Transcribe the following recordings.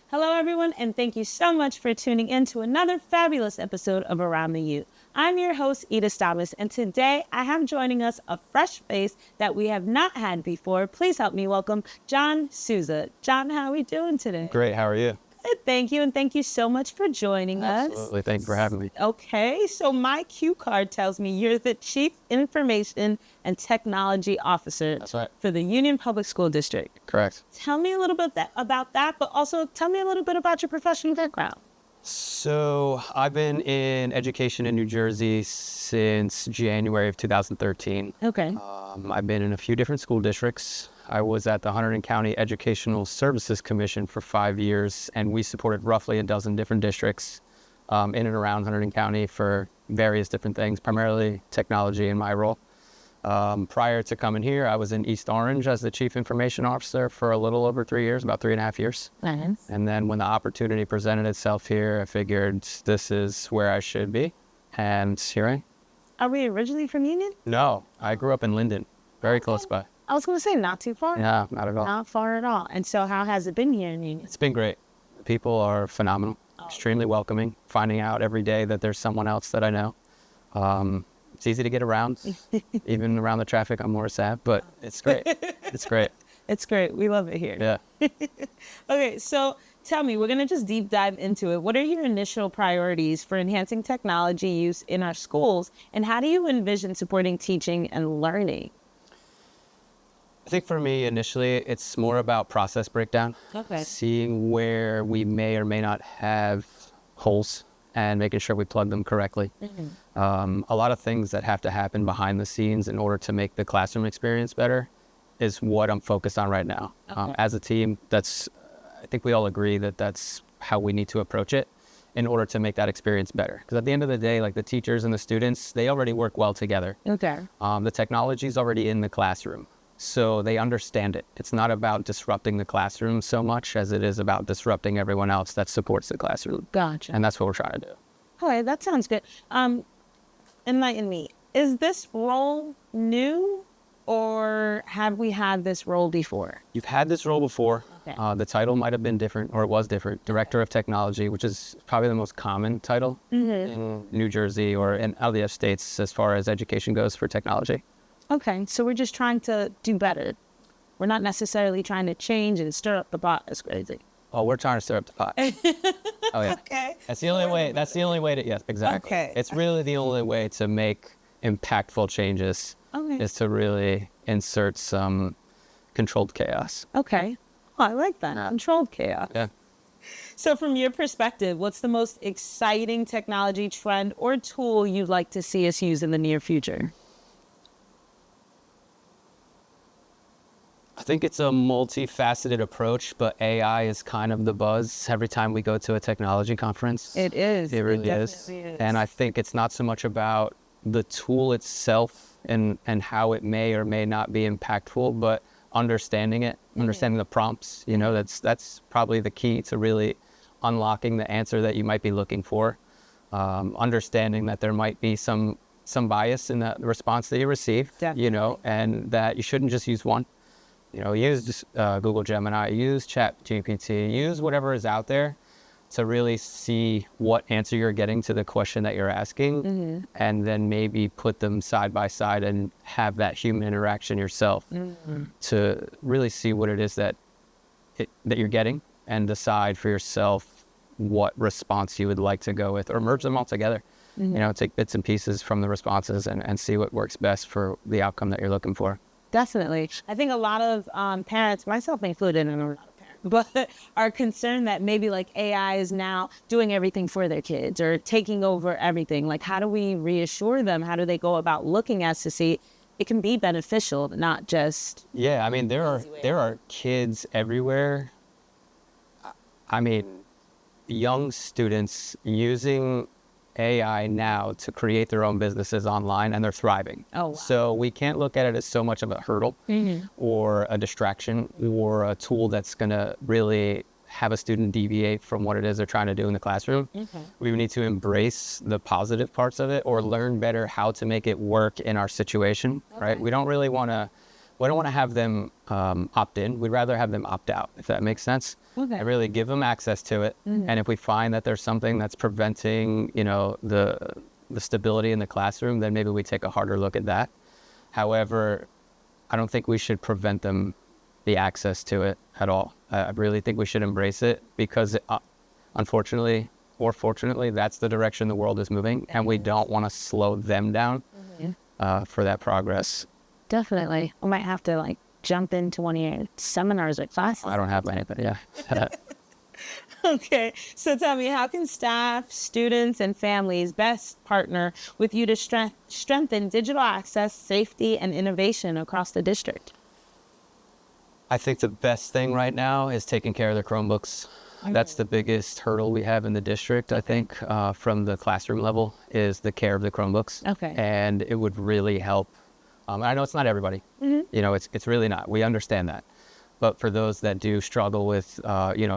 Hello, everyone, and thank you so much for tuning in to another fabulous episode of Around the Youth. I'm your host, Ida Stamas, and today I have joining us a fresh face that we have not had before. Please help me welcome John Sousa. John, how are we doing today? Great. How are you? Good, thank you, and thank you so much for joining us. Absolutely. Thank you for having me. Okay, so my cue card tells me you're the Chief Information and Technology Officer That's right. for the Union Public School District. Correct. Tell me a little bit about that, but also tell me a little bit about your professional background. So I've been in education in New Jersey since January of 2013. Okay. I've been in a few different school districts. I was at the Hunterdon County Educational Services Commission for 5 years, and we supported roughly a dozen different districts in and around Hunterdon County for various different things, primarily technology in my role. Prior to coming here, I was in East Orange as the Chief Information Officer for a little over 3 years, about 3.5 years. Nice. And then when the opportunity presented itself here, I figured this is where I should be. And here I am. Are we originally from Union? No, I grew up in Linden, very close by. I was going to say not too far. Yeah, not at all. Not far at all. And so how has it been here in Union? It's been great. The people are phenomenal, extremely welcoming, finding out every day that there's someone else that I know. It's easy to get around, even around the traffic on Morris Ave, but it's great. It's great. It's great. We love it here. Yeah. Okay, so tell me, we're going to just deep dive into it. What are your initial priorities for enhancing technology use in our schools, and how do you envision supporting teaching and learning? I think for me, initially, it's more about process breakdown. Okay. Seeing where we may or may not have holes and making sure we plug them correctly. Mm-hmm. A lot of things that have to happen behind the scenes in order to make the classroom experience better is what I'm focused on right now. Okay. As a team, I think we all agree that that's how we need to approach it in order to make that experience better. Because at the end of the day, like the teachers and the students, they already work well together. Okay. The technology is already in the classroom, so they understand it. It's not about disrupting the classroom so much as it is about disrupting everyone else that supports the classroom. Gotcha. And that's what we're trying to do. Okay, that sounds good. Enlighten me. Is this role new, or have we had this role before? You've had this role before. Okay. The title might have been different, or it was different. Director of Technology, which is probably the most common title in New Jersey or in LDF states as far as education goes for technology. Okay, so we're just trying to do better. We're not necessarily trying to change and stir up the pot as crazy. Oh, we're trying to stir up the pot. Oh, yeah. Okay. That's the only way. That's the only way to, yes, exactly. Okay. It's really the only way to make impactful changes Okay. is to really insert some controlled chaos. Okay. Oh, I like that. Yeah. Controlled chaos. Yeah. So from your perspective, what's the most exciting technology trend or tool you'd like to see us use in the near future? I think it's a multifaceted approach, but AI is kind of the buzz every time we go to a technology conference. It is. It really is. definitely is. And I think it's not so much about the tool itself and how it may or may not be impactful, but understanding it, understanding the prompts. You know, that's probably the key to really unlocking the answer that you might be looking for. Understanding that there might be some bias in the response that you receive, you know, and that you shouldn't just use one. You know, use Google Gemini, use ChatGPT, use whatever is out there to really see what answer you're getting to the question that you're asking, and then maybe put them side by side and have that human interaction yourself to really see what it is that you're getting and decide for yourself what response you would like to go with, or merge them all together. You know, take bits and pieces from the responses and see what works best for the outcome that you're looking for. Definitely. I think a lot of parents, myself included, and I'm not a parent, but are concerned that maybe like AI is now doing everything for their kids or taking over everything. Like, how do we reassure them? How do they go about looking at us to see it can be beneficial, not just... Yeah, I mean, there are kids everywhere. I mean, young students using AI now to create their own businesses online, and they're thriving. Oh, wow. So we can't look at it as so much of a hurdle or a distraction or a tool that's going to really have a student deviate from what it is they're trying to do in the classroom. We need to embrace the positive parts of it or learn better how to make it work in our situation, right? We don't really want to we don't want to have them opt in. We'd rather have them opt out, if that makes sense. Okay. And really give them access to it. And if we find that there's something that's preventing, the stability in the classroom, then maybe we take a harder look at that. However, I don't think we should prevent them the access to it at all. I really think we should embrace it because unfortunately or fortunately, that's the direction the world is moving, and we don't want to slow them down for that progress. Definitely. I might have to jump into one of your seminars or classes. I don't have anything, yeah. Okay, so tell me, how can staff, students, and families best partner with you to strengthen digital access, safety, and innovation across the district? I think the best thing right now is taking care of the Chromebooks. That's the biggest hurdle we have in the district, I think, from the classroom level, is the care of the Chromebooks. Okay. And it would really help. I know it's not everybody. It's really not. We understand that. But for those that do struggle with,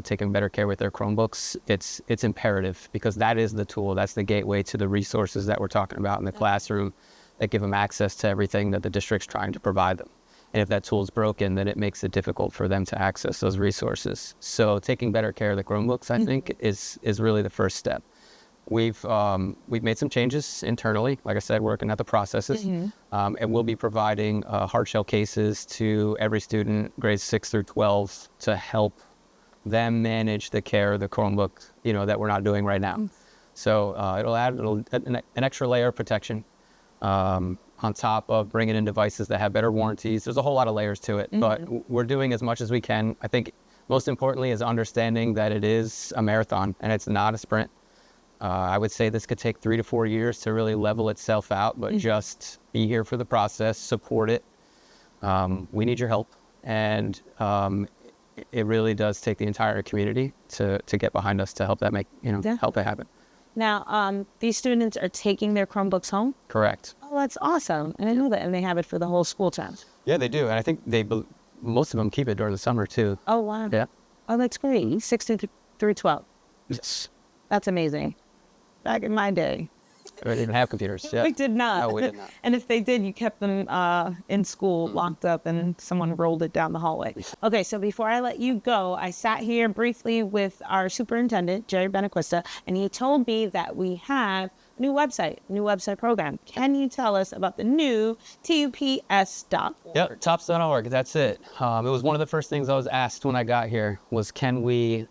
taking better care with their Chromebooks, it's imperative, because that is the tool. That's the gateway to the resources that we're talking about in the classroom that give them access to everything that the district's trying to provide them. And if that tool is broken, then it makes it difficult for them to access those resources. So taking better care of the Chromebooks, I think, is really the first step. We've made some changes internally, like I said, working at the processes, and we'll be providing hard shell cases to every student, grades 6 through 12, to help them manage the care of the Chromebook, that we're not doing right now. So it'll add an extra layer of protection on top of bringing in devices that have better warranties. There's a whole lot of layers to it, but we're doing as much as we can. I think most importantly is understanding that it is a marathon and it's not a sprint. I would say this could take 3 to 4 years to really level itself out, but just be here for the process, support it. We need your help. And it really does take the entire community to get behind us to help that help it happen. Now, these students are taking their Chromebooks home? Correct. Oh, that's awesome. And I know that, and they have it for the whole school term. Yeah, they do. And I think most of them keep it during the summer too. Oh, wow. Yeah. Oh, that's great. 6 through 12. Yes. That's amazing. Back in my day, We didn't have computers. Yeah. we did not. No, we did not. And if they did, you kept them in school, locked up, and someone rolled it down the hallway. Okay, so before I let you go, I sat here briefly with our superintendent, Jerry Benaquista, and he told me that we have a new website program. Can you tell us about the new TUPS.org? Yep, tops.org. That's it. It was one of the first things I was asked when I got here was, can we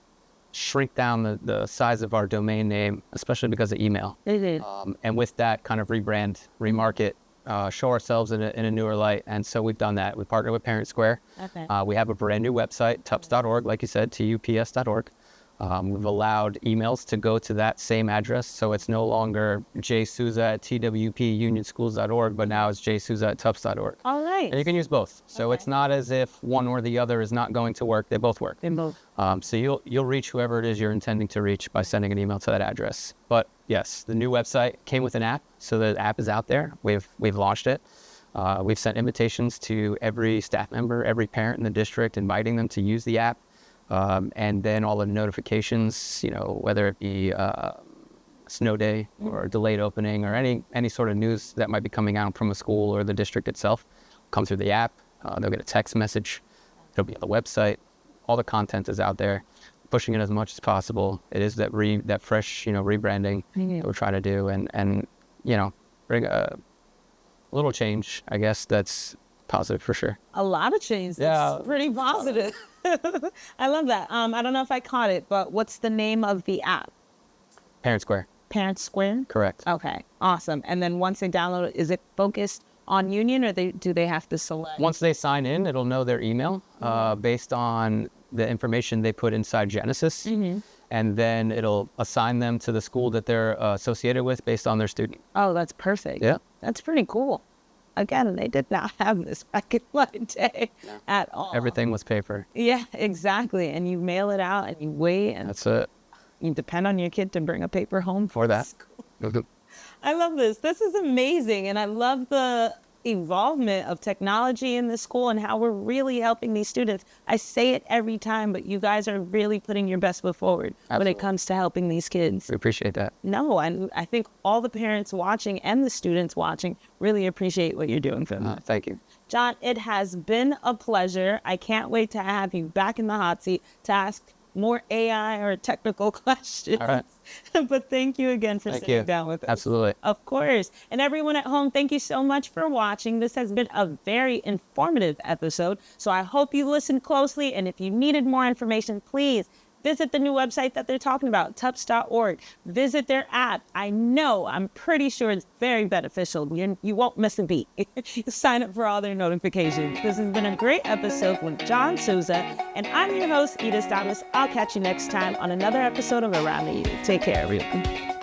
shrink down the size of our domain name, especially because of email. And with that, kind of rebrand, remarket, show ourselves in a newer light. And so we've done that. We partnered with Parent Square. Okay. We have a brand new website, tups.org, like you said, tups.org. We've allowed emails to go to that same address, so it's no longer jsousa@twpunionschools.org, but now it's jsousa@tups.org. All right. And you can use both. So it's not as if one or the other is not going to work. They both work. They both. So you'll reach whoever it is you're intending to reach by sending an email to that address. But yes, the new website came with an app, so the app is out there. We've launched it. We've sent invitations to every staff member, every parent in the district, inviting them to use the app. And then all the notifications, whether it be snow day or delayed opening or any sort of news that might be coming out from a school or the district itself, come through the app. They'll get a text message. It'll be on the website. All the content is out there, pushing it as much as possible. It is that fresh, rebranding that we're trying to do, and bring a little change. I guess that's positive for sure. A lot of change. That's pretty positive. I love that. I don't know if I caught it, but what's the name of the app? Parent Square. Parent Square? Correct. Okay, awesome. And then once they download it, is it focused on Union, or do they have to select? Once they sign in, it'll know their email based on the information they put inside Genesis. And then it'll assign them to the school that they're associated with based on their student. Oh, that's perfect. Yeah. That's pretty cool. Again, they did not have this back in my day at all. Everything was paper. Yeah, exactly. And you mail it out and you wait. And that's it. You depend on your kid to bring a paper home for that. I love this. This is amazing. And I love the involvement of technology in the school and how we're really helping these students. I say it every time, but you guys are really putting your best foot forward when it comes to helping these kids. We appreciate that. No, and I think all the parents watching and the students watching really appreciate what you're doing for them. Thank you. John, it has been a pleasure. I can't wait to have you back in the hot seat to ask more AI or technical questions. All right. But thank you again for sitting down with us. Absolutely. Of course. And everyone at home, thank you so much for watching. This has been a very informative episode. So I hope you listened closely. And if you needed more information, please visit the new website that they're talking about, tups.org. Visit their app. I'm pretty sure it's very beneficial. You won't miss a beat. Sign up for all their notifications. This has been a great episode with John Sousa, and I'm your host, Edith Thomas. I'll catch you next time on another episode of Around the U. Take care, everyone.